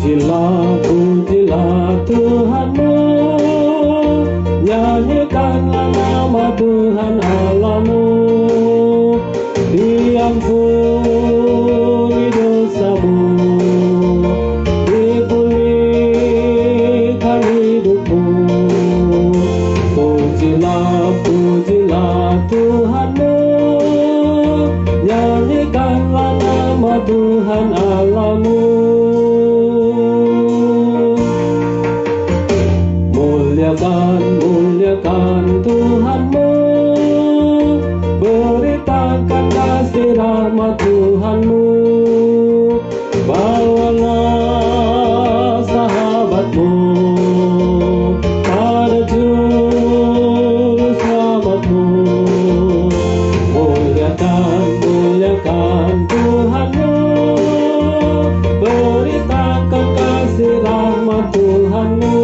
Pujilah, pujilah Tuhanmu, nyanyikanlah nama Tuhan Allahmu. Diampuni dosamu, dipulihkan hidupmu. Pujilah, pujilah Tuhanmu, nyanyikanlah nama Tuhan Allahmu. Muliakan, muliakan Tuhanmu, beritakan kasih rahmat Tuhanmu. Bawalah sahabatmu pada juru selamatmu. Muliakan, muliakan Tuhanmu, beritakan kasih rahmat Tuhanmu.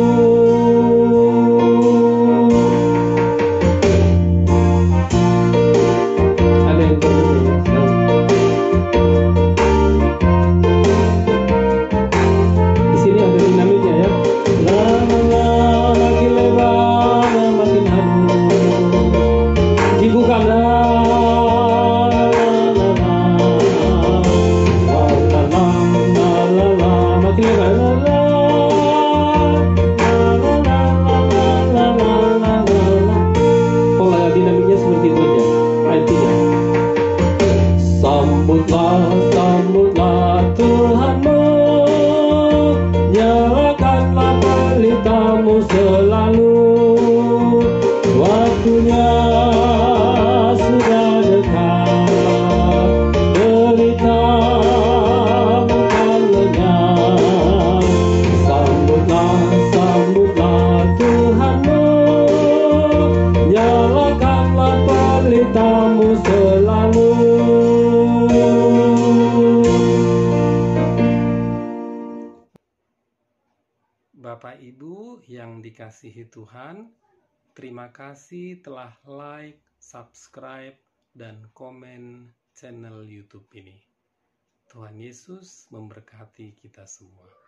Sambutlah, sambutlah Tuhanmu, nyalakanlah pelitamu selalu. Waktunya sudah dekat, deritamu akan lenyap. Sambutlah, sambutlah Tuhanmu, nyalakanlah pelitamu selalu. Bapak Ibu yang dikasihi Tuhan, terima kasih telah like, subscribe, dan komen channel YouTube ini. Tuhan Yesus memberkati kita semua.